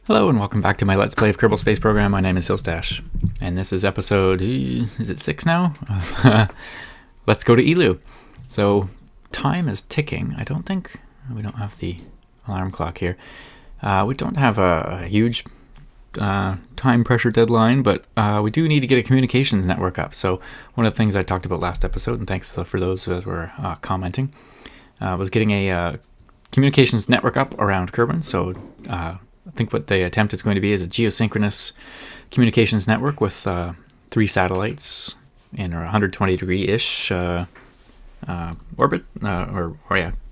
Hello and welcome back to my Let's Play of Kerbal Space Program. My name is Hillstash, and this is episode, is it 6 now? Let's go to Eeloo. So, time is ticking. I don't think, we don't have the alarm clock here. We don't have a huge time pressure deadline, but we do need to get a communications network up. So, one of the things I talked about last episode, and thanks for those who were commenting, was getting a communications network up around Kerbin. So, I think what the attempt is going to be is a geosynchronous communications network with 3 satellites in a 120-degree-ish orbit,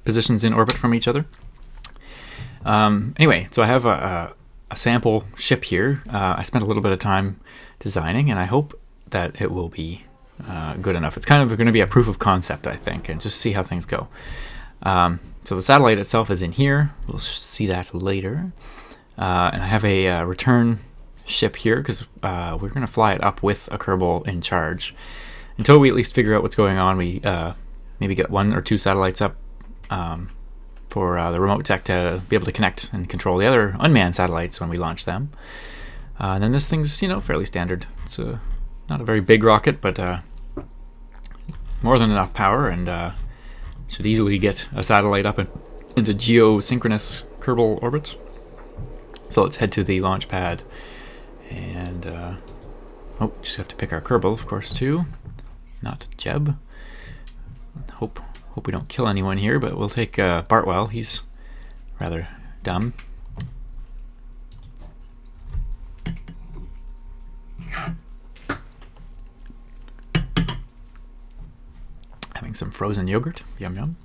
positions in orbit from each other. Anyway, so I have a sample ship here. I spent a little bit of time designing, and I hope that it will be good enough. It's kind of going to be a proof of concept, I think, and just see how things go. So the satellite itself is in here. We'll see that later. And I have a return ship here because we're going to fly it up with a Kerbal in charge. Until we at least figure out what's going on, we maybe get 1 or 2 satellites up for the remote tech to be able to connect and control the other unmanned satellites when we launch them. And then this thing's, fairly standard. It's not a very big rocket, but more than enough power, and should easily get a satellite up into geosynchronous Kerbal orbit. So let's head to the launch pad, and just have to pick our Kerbal, of course, too. Not Jeb. Hope we don't kill anyone here, but we'll take Bartwell. He's rather dumb. Having some frozen yogurt. Yum yum.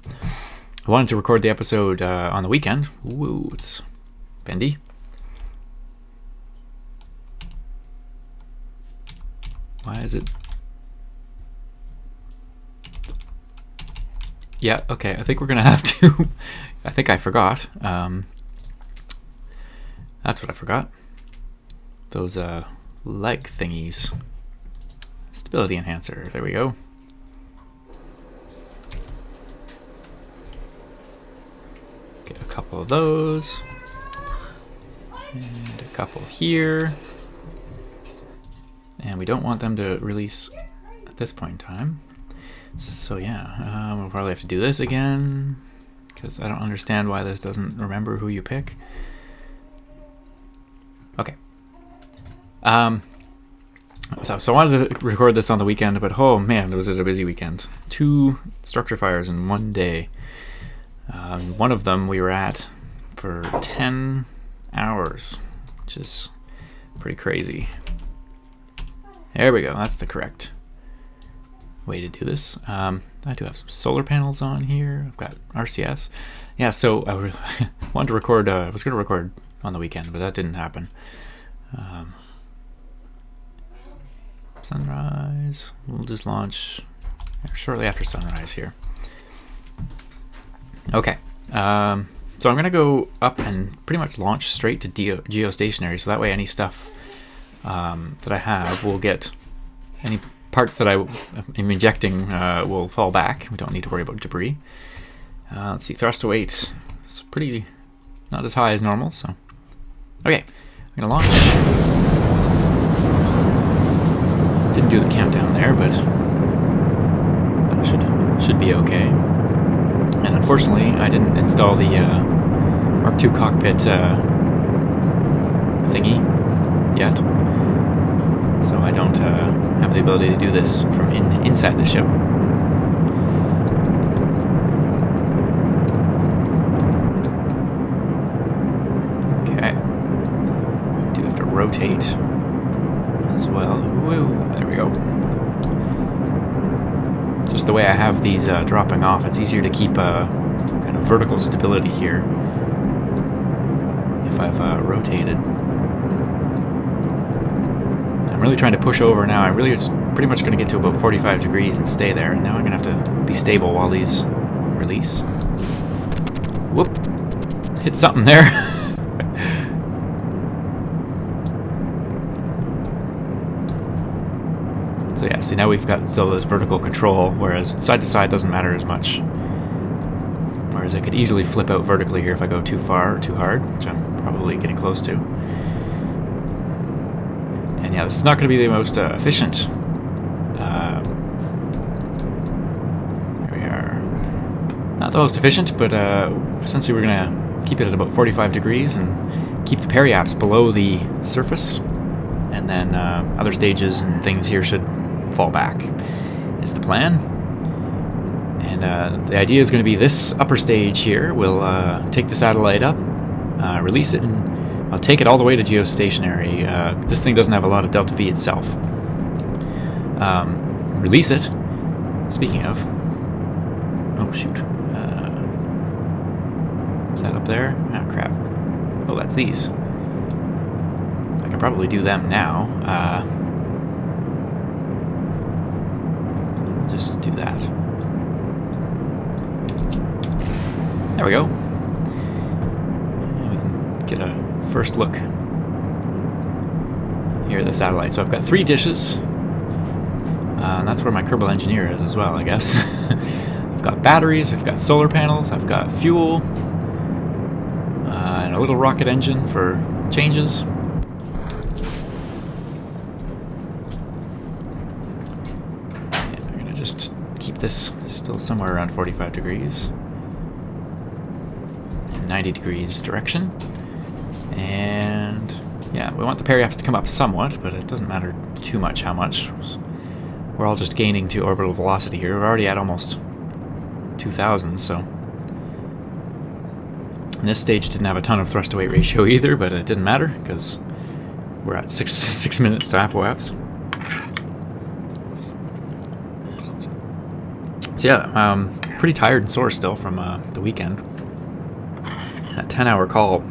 I wanted to record the episode on the weekend. Ooh, it's bendy. Why is it? Yeah, okay, I think we're gonna have to. I think I forgot. That's what I forgot. Those leg thingies. Stability enhancer, there we go. Get a couple of those. And a couple here. And we don't want them to release at this point in time. So yeah, we'll probably have to do this again, because I don't understand why this doesn't remember who you pick. Okay. So I wanted to record this on the weekend, but oh man, was it a busy weekend. 2 structure fires in one day. One of them we were at for 10 hours, which is pretty crazy. There we go, that's the correct way to do this. I do have some solar panels on here. I've got RCS. Yeah, so I wanted to record, I was going to record on the weekend, but that didn't happen. Sunrise, we'll just launch shortly after sunrise here. Okay, so I'm going to go up and pretty much launch straight to geostationary, so that way any stuff that I have will get, any parts that I am injecting will fall back. We don't need to worry about debris. Let's see, thrust to weight. It's pretty, not as high as normal, so. Okay, I'm gonna launch. Didn't do the countdown there, but should be okay. And unfortunately, I didn't install the Mark II cockpit thingy yet. So I don't have the ability to do this from inside the ship. Okay. Do have to rotate as well. Woo, there we go. Just the way I have these dropping off, it's easier to keep kind of vertical stability here if I've rotated. I'm really trying to push over now. I really just pretty much going to get to about 45 degrees and stay there. And now I'm going to have to be stable while these release. Whoop. Hit something there. So yeah, see now we've got still this vertical control, whereas side to side doesn't matter as much. Whereas I could easily flip out vertically here if I go too far or too hard, which I'm Probably getting close to. And yeah, this is not going to be the most efficient. There we are. Not the most efficient, but essentially we're going to keep it at about 45 degrees and keep the periaps below the surface. And then other stages and things here should fall back, is the plan. And the idea is going to be this upper stage here. We'll take the satellite up, release it, and I'll take it all the way to geostationary. This thing doesn't have a lot of delta V itself. Release it. Speaking of... Oh, shoot. Is that up there? Ah, crap. Oh, that's these. I could probably do them now. Just do that. There we go. And we can get a first look here at the satellite. So I've got 3 dishes. And that's where my Kerbal engineer is as well, I guess. I've got batteries, I've got solar panels, I've got fuel, and a little rocket engine for changes. And we're going to just keep this still somewhere around 45 degrees. 90 degrees direction. And yeah, we want the periaps to come up somewhat, but it doesn't matter too much how much. We're all just gaining to orbital velocity here. We're already at almost 2,000, so... And this stage didn't have a ton of thrust-to-weight ratio either, but it didn't matter, because we're at 6 minutes to apoaps. So yeah, pretty tired and sore still from the weekend. That 10-hour call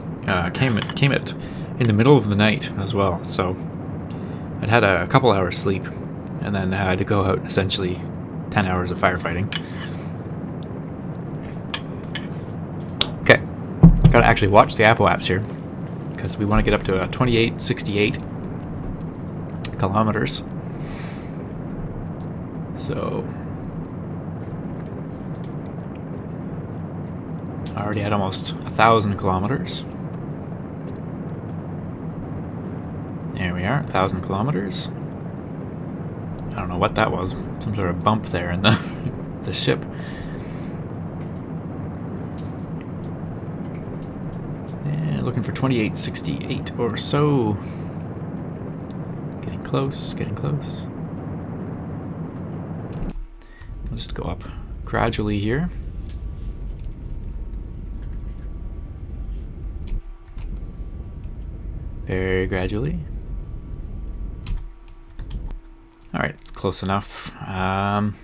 came at in the middle of the night as well, so I'd had a couple hours sleep, and then I had to go out essentially 10 hours of firefighting. Okay, gotta actually watch the apoaps here, because we want to get up to 2868 kilometers. So already at almost 1,000 kilometers. There we are, 1,000 kilometers. I don't know what that was. Some sort of bump there in the the ship. And looking for 2868 or so. Getting close, getting close. We'll just go up gradually here. Very gradually. Alright, it's close enough. And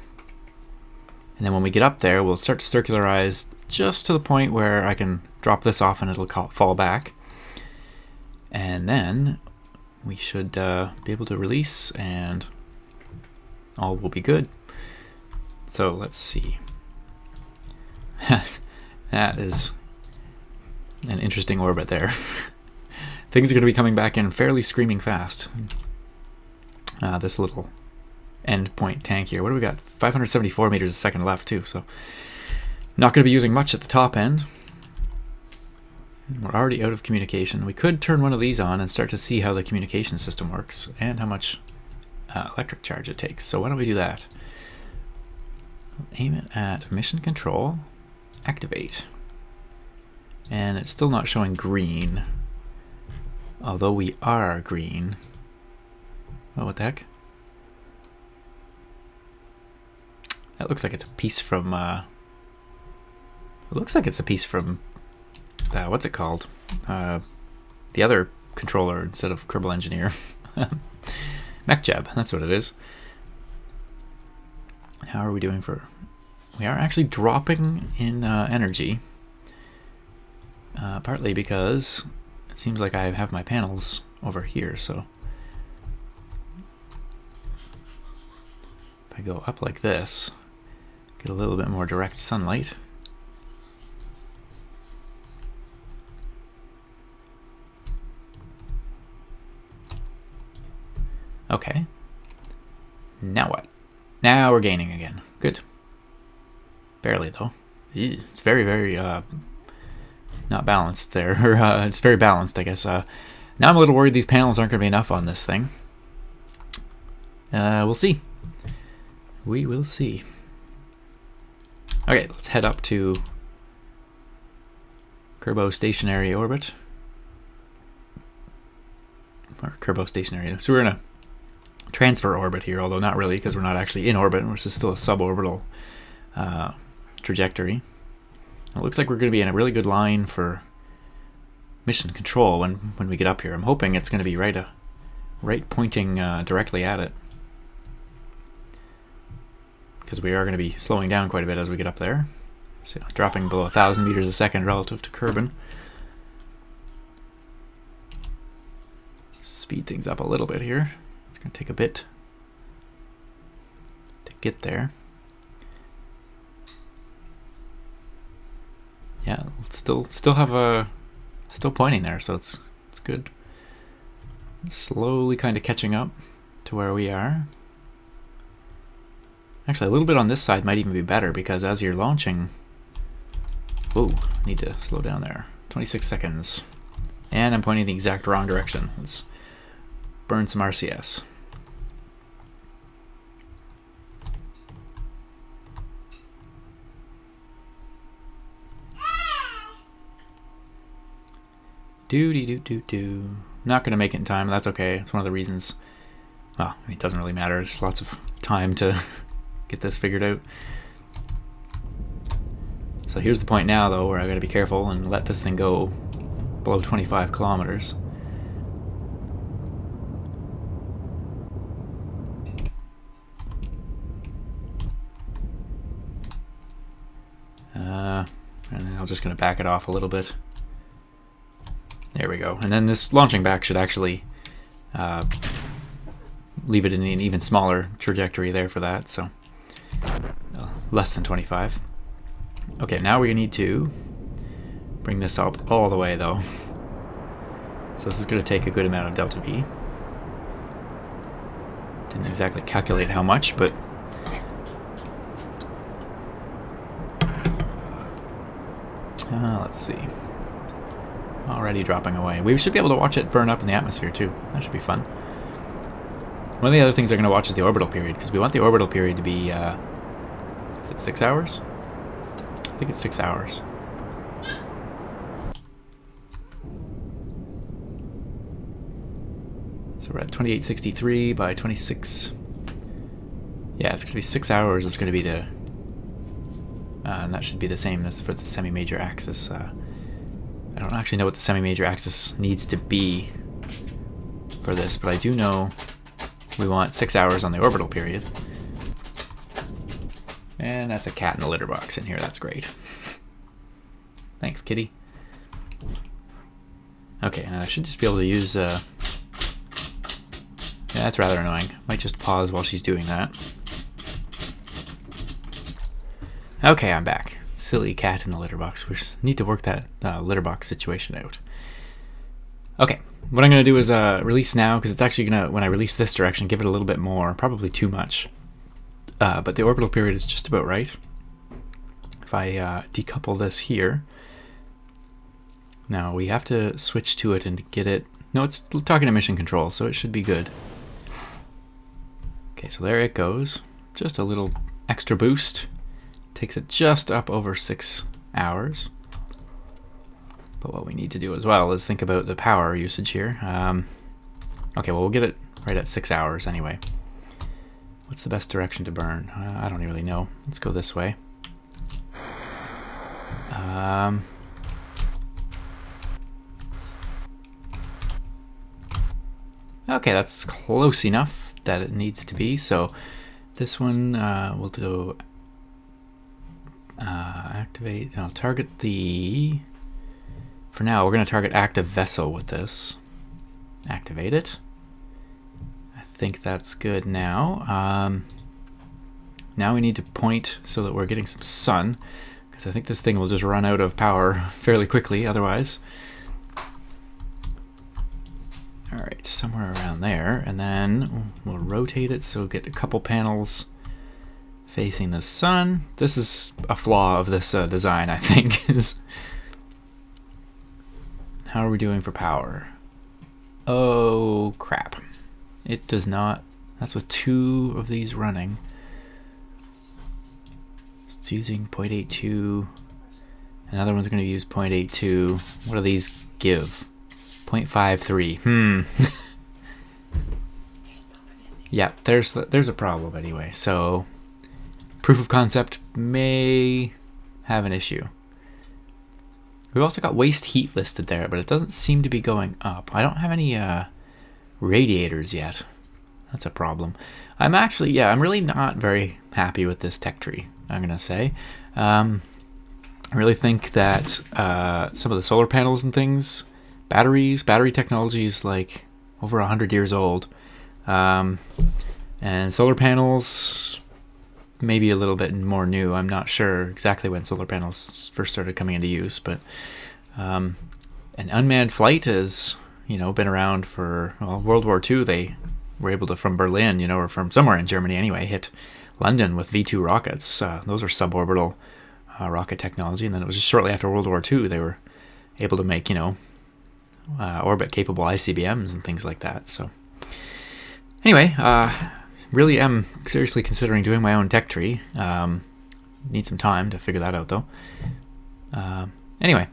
then when we get up there, we'll start to circularize just to the point where I can drop this off and it'll fall back. And then we should be able to release and all will be good. So let's see. That is an interesting orbit there. Things are going to be coming back in fairly screaming fast. This little endpoint tank here. What do we got? 574 meters a second left too, so not going to be using much at the top end. We're already out of communication. We could turn one of these on and start to see how the communication system works and how much electric charge it takes. So why don't we do that? Aim it at mission control, activate. And it's still not showing green. Although we are green. Oh, what the heck? That looks like it's a piece from, it looks like it's a piece from, what's it called? The other controller instead of Kerbal Engineer. MechJeb, that's what it is. How are we doing for... We are actually dropping in energy. Partly because it seems like I have my panels over here, so... If I go up like this, get a little bit more direct sunlight. Okay. Now what? Now we're gaining again. Good. Barely, though. It's very, very not balanced there. Or, it's very balanced, I guess. Now I'm a little worried these panels aren't going to be enough on this thing. We'll see. We will see. Okay, let's head up to Kerbin stationary orbit. Or Kerbin stationary. So we're in a transfer orbit here, although not really, because we're not actually in orbit. This is still a suborbital trajectory. It looks like we're going to be in a really good line for mission control when we get up here. I'm hoping it's going to be right pointing directly at it, because we are going to be slowing down quite a bit as we get up there. So dropping below 1,000 meters a second relative to Kerbin. Speed things up a little bit here. It's going to take a bit to get there. Yeah, still have still pointing there, so it's good. Slowly kind of catching up to where we are. Actually, a little bit on this side might even be better, because as you're launching... Whoa, need to slow down there. 26 seconds. And I'm pointing the exact wrong direction. Let's burn some RCS. Do. Not going to make it in time. That's okay. It's one of the reasons. Well, I mean, it doesn't really matter. There's lots of time to get this figured out. So here's the point now, though, where I got to be careful and let this thing go below 25 kilometers. And then I'm just going to back it off a little bit. There we go. And then this launching back should actually leave it in an even smaller trajectory there for that, so less than 25. Okay, now we need to bring this up all the way, though. So this is going to take a good amount of delta V. Didn't exactly calculate how much, but let's see. Already dropping away. We should be able to watch it burn up in the atmosphere too. That should be fun. One of the other things I'm going to watch is the orbital period, because we want the orbital period to be, is it 6 hours? I think it's 6 hours. So we're at 2863 by 26. Yeah, it's going to be 6 hours. It's going to be the, and that should be the same as for the semi-major axis. I don't actually know what the semi-major axis needs to be for this, but I do know we want 6 hours on the orbital period. And that's a cat in the litter box in here. That's great. Thanks, kitty. Okay, and I should just be able to use... Yeah, that's rather annoying. Might just pause while she's doing that. Okay, I'm back. Silly cat in the litter box. We need to work that litter box situation out. Okay, what I'm going to do is release now, because it's actually going to, when I release this direction, give it a little bit more. Probably too much. But the orbital period is just about right. If I decouple this here. Now we have to switch to it and get it... No, it's talking to mission control, so it should be good. Okay, so there it goes. Just a little extra boost. Takes it just up over 6 hours. But what we need to do as well is think about the power usage here. Okay, well, we'll get it right at 6 hours anyway. What's the best direction to burn? I don't really know. Let's go this way. Okay, that's close enough that it needs to be. So this one we'll do activate. I'll target the... For now, we're going to target active vessel with this. Activate it. I think that's good now. Now we need to point so that we're getting some sun, because I think this thing will just run out of power fairly quickly otherwise. Alright, somewhere around there, and then we'll rotate it so we'll get a couple panels facing the sun. This is a flaw of this design, I think, is How are we doing for power? Oh, crap. It does not. That's with 2 of these running. It's using 0.82. Another one's going to use 0.82. What do these give? 0.53. Yeah, there's a problem anyway. So proof of concept may have an issue. We've also got waste heat listed there, but it doesn't seem to be going up. I don't have any radiators yet. That's a problem. I'm really not very happy with this tech tree, I'm gonna say. I really think that some of the solar panels and things, battery technology is like over 100 years old. And solar panels, maybe a little bit more new. I'm not sure exactly when solar panels first started coming into use, but an unmanned flight has, been around for, World War II. They were able to, from Berlin, or from somewhere in Germany anyway, hit London with V2 rockets. Those are suborbital rocket technology. And then it was just shortly after World War II they were able to make, orbit-capable ICBMs and things like that. So anyway, really am seriously considering doing my own tech tree. Need some time to figure that out, though. Anyway,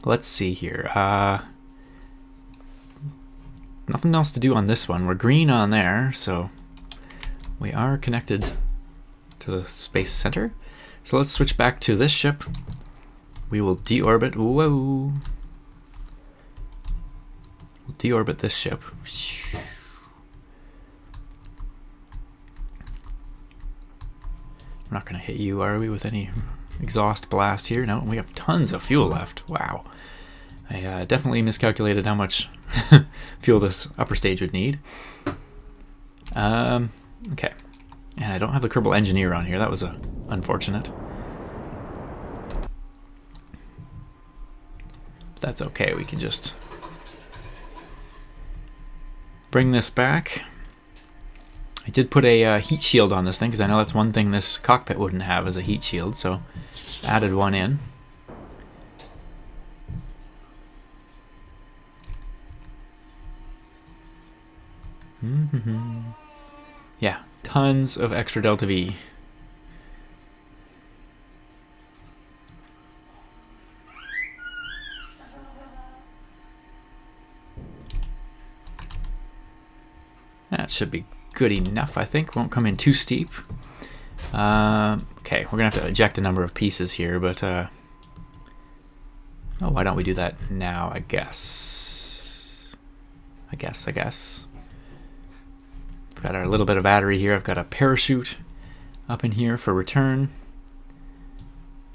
let's see here. Nothing else to do on this one. We're green on there, so we are connected to the space center. So let's switch back to this ship. We will deorbit. Whoa. We'll deorbit this ship. We're not going to hit you, are we, with any exhaust blast here? No, we have tons of fuel left. Wow. I definitely miscalculated how much fuel this upper stage would need. Okay. And I don't have the Kerbal Engineer on here. That was unfortunate. But that's okay. We can just bring this back. I did put a heat shield on this thing because I know that's one thing this cockpit wouldn't have, is a heat shield, so added one in. Yeah, tons of extra delta V. That should be good enough, I think. Won't come in too steep. Okay, we're gonna have to eject a number of pieces here, but oh, why don't we do that now? I guess. We've got our little bit of battery here. I've got a parachute up in here for return.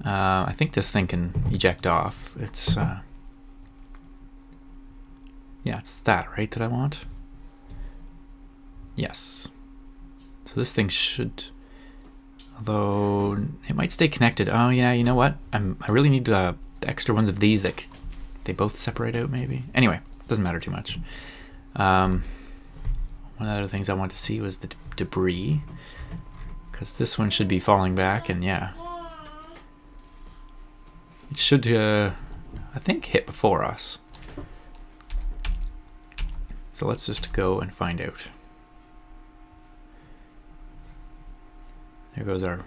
I think this thing can eject off. It's yeah, it's that, right, that I want. Yes. So this thing should, although it might stay connected. Oh yeah, you know what? I really need the extra ones of these that they both separate out, maybe. Anyway, doesn't matter too much. One of the other things I want to see was the debris, because this one should be falling back, and yeah, it should, I think, hit before us. So let's just go and find out. There goes our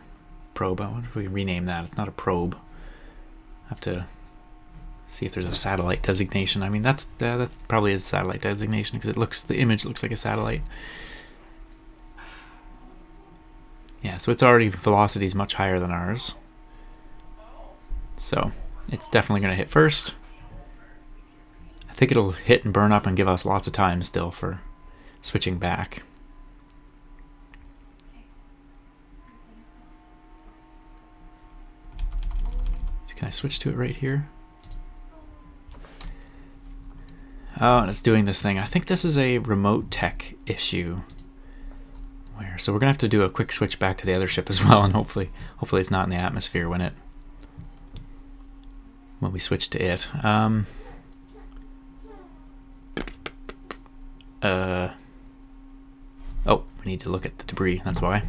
probe. I wonder if we can rename that. It's not a probe. I have to see if there's a satellite designation. I mean, that probably is satellite designation because the image looks like a satellite. Yeah, so it's already, velocity is much higher than ours. So it's definitely going to hit first. I think it'll hit and burn up and give us lots of time still for switching back. Can I switch to it right here? Oh, and it's doing this thing. I think this is a remote tech issue. So we're gonna have to do a quick switch back to the other ship as well, and hopefully it's not in the atmosphere when we switch to it. Oh, we need to look at the debris. That's why.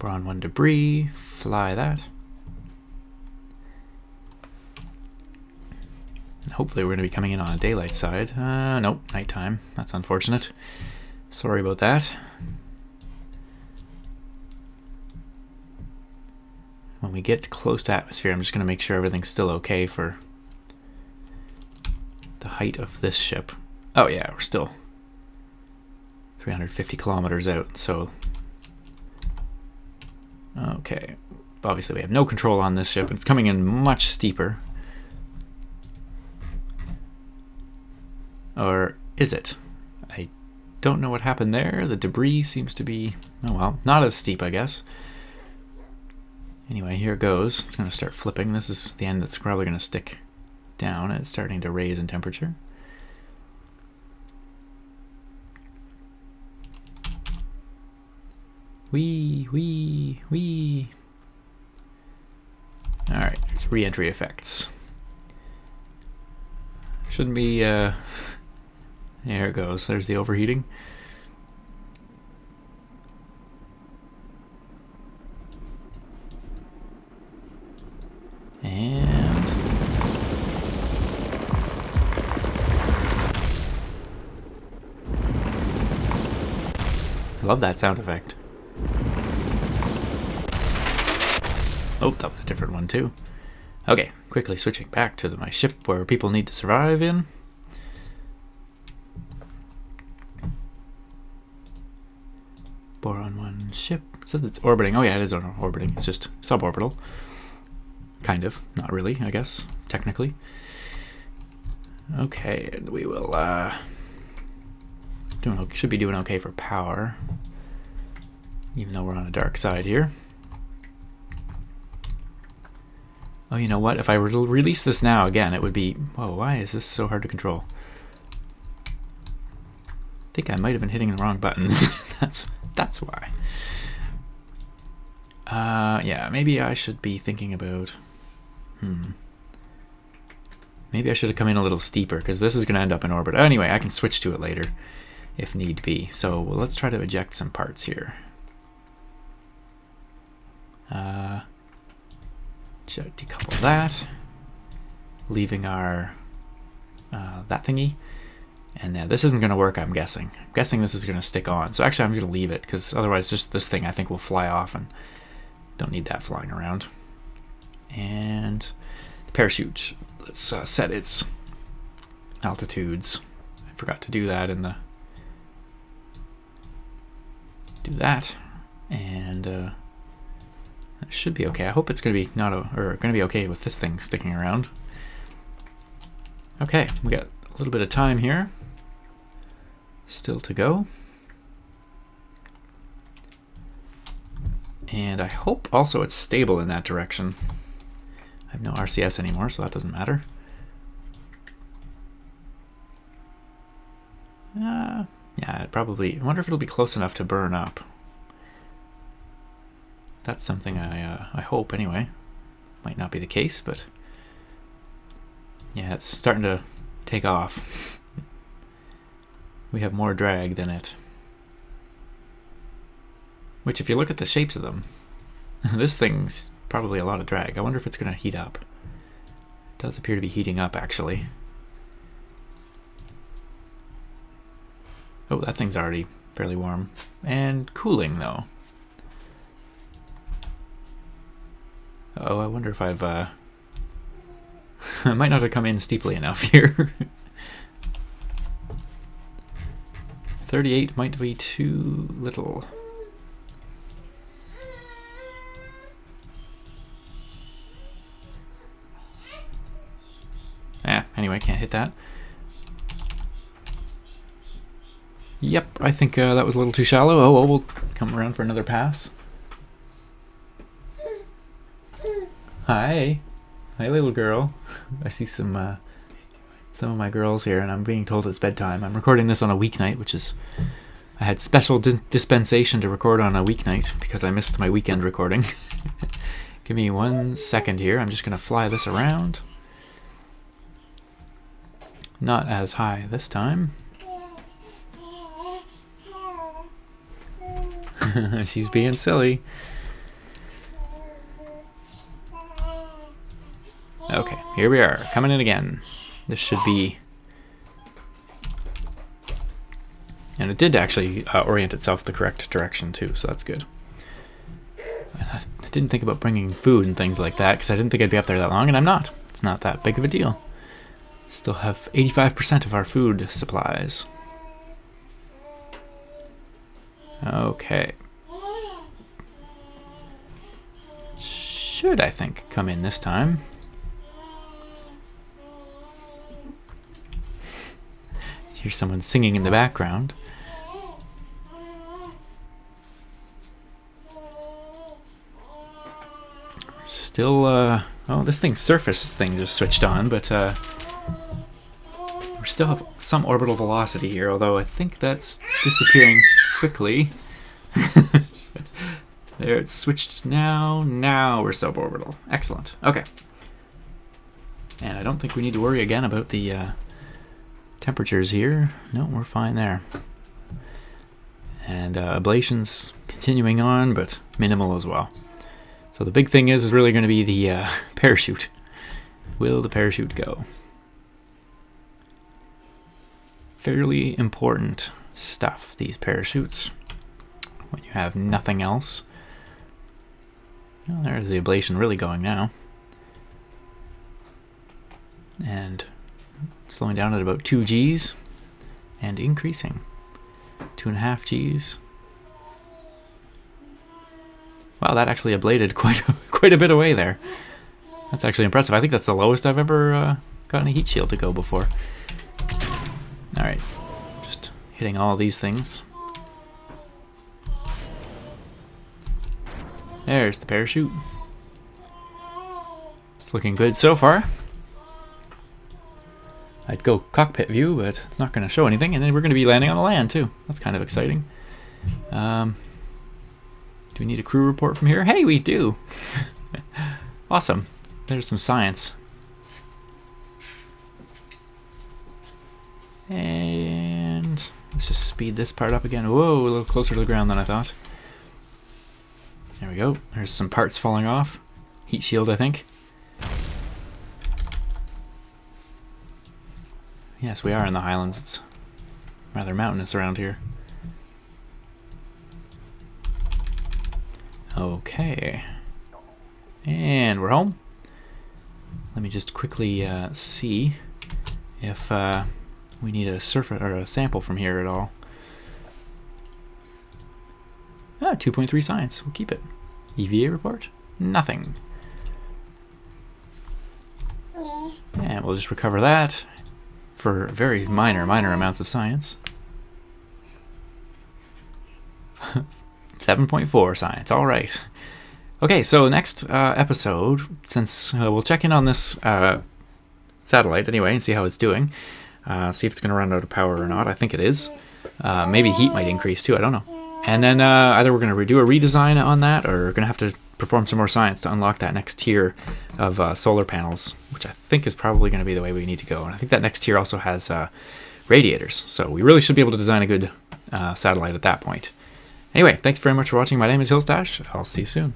We're on one debris. Fly that. hopefully we're going to be coming in on a daylight side. Nope, nighttime. That's unfortunate. Sorry about that. When we get close to atmosphere, I'm just going to make sure everything's still okay for the height of this ship. Oh yeah, we're still 350 kilometers out, so... Okay. Obviously we have no control on this ship, and it's coming in much steeper. Or is it? I don't know what happened there. The debris seems to be, oh well, not as steep, I guess. Anyway, here it goes. It's going to start flipping. This is the end that's probably going to stick down, and it's starting to raise in temperature. Wee, wee, wee. Alright, there's re-entry effects. Shouldn't be, there it goes. There's the overheating. And... I love that sound effect. Oh, that was a different one too. Okay, quickly switching back to my ship where people need to survive in. Boron 1 ship. It says it's orbiting. Oh yeah, it is orbiting. It's just suborbital. Kind of. Not really, I guess. Technically. Okay, and we will, should be doing okay for power. Even though we're on a dark side here. Oh, you know what? If I were to release this now again, it would be... Whoa, why is this so hard to control? I think I might have been hitting the wrong buttons. That's why. Yeah, maybe I should be thinking about... Maybe I should have come in a little steeper, because this is going to end up in orbit. Anyway, I can switch to it later, if need be. So let's try to eject some parts here. Decouple that, leaving our that thingy, and yeah, this isn't going to work. I'm guessing this is going to stick on. So actually I'm going to leave it, because otherwise just this thing I think will fly off, and don't need that flying around. And the parachute, let's set its altitudes. I forgot to do that in the and it should be okay. I hope it's going to be going to be okay with this thing sticking around. Okay, we got a little bit of time here still to go. And I hope also it's stable in that direction. I have no RCS anymore, so that doesn't matter. Yeah, I wonder if it'll be close enough to burn up. That's something I hope anyway. Might not be the case, but yeah, it's starting to take off. We have more drag than it. Which, if you look at the shapes of them, this thing's probably a lot of drag. I wonder if it's going to heat up. It does appear to be heating up, actually. Oh, that thing's already fairly warm. And cooling, though. Oh, I wonder if I've, I might not have come in steeply enough here. 38 might be too little. Anyway, can't hit that. Yep, I think that was a little too shallow. Oh, well, we'll come around for another pass. Hi. Hi, little girl. I see some of my girls here, and I'm being told it's bedtime. I'm recording this on a weeknight, which is... I had special dispensation to record on a weeknight because I missed my weekend recording. Give me 1 second here. I'm just going to fly this around. Not as high this time. She's being silly. Okay, here we are, coming in again. this should be... And it did actually orient itself the correct direction too, so that's good. And I didn't think about bringing food and things like that because I didn't think I'd be up there that long, and I'm not. It's not that big of a deal. Still have 85% of our food supplies. Okay. Should, I think, come in this time. Hear someone singing in the background. Still, oh, this thing's surface thing just switched on, but we still have some orbital velocity here, although I think that's disappearing quickly. There, it's switched now. Now we're suborbital. Excellent. Okay. And I don't think we need to worry again about the temperatures here. No, we're fine there. And ablation's continuing on, but minimal as well. So the big thing is really going to be the parachute. Will the parachute go? Fairly important stuff, these parachutes, when you have nothing else. Well, there's the ablation really going now. And slowing down at about 2 Gs and increasing. 2.5 Gs. Wow, that actually ablated quite a bit away there. That's actually impressive. I think that's the lowest I've ever gotten a heat shield to go before. Alright, just hitting all these things. There's the parachute. It's looking good so far. I'd go cockpit view, but it's not going to show anything, and then we're going to be landing on the land too. That's kind of exciting. Do we need a crew report from here? Hey, we do! Awesome. There's some science. And let's just speed this part up again. Whoa, a little closer to the ground than I thought. There we go. There's some parts falling off. Heat shield, I think. Yes, we are in the Highlands. It's rather mountainous around here. Okay. And we're home. Let me just quickly see if we need a surface or a sample from here at all. Ah, 2.3 science. We'll keep it. EVA report? Nothing. And we'll just recover that for very minor amounts of science. 7.4 science. All right. Okay, so next episode, since we'll check in on this satellite anyway and see how it's doing. See if it's going to run out of power or not. I think it is. Maybe heat might increase too. I don't know. And then either we're going to do a redesign on that, or we're going to have to perform some more science to unlock that next tier of solar panels, which I think is probably going to be the way we need to go. And I think that next tier also has radiators, so we really should be able to design a good satellite at that point. Anyway, thanks very much for watching. My name is Hillstash. I'll see you soon.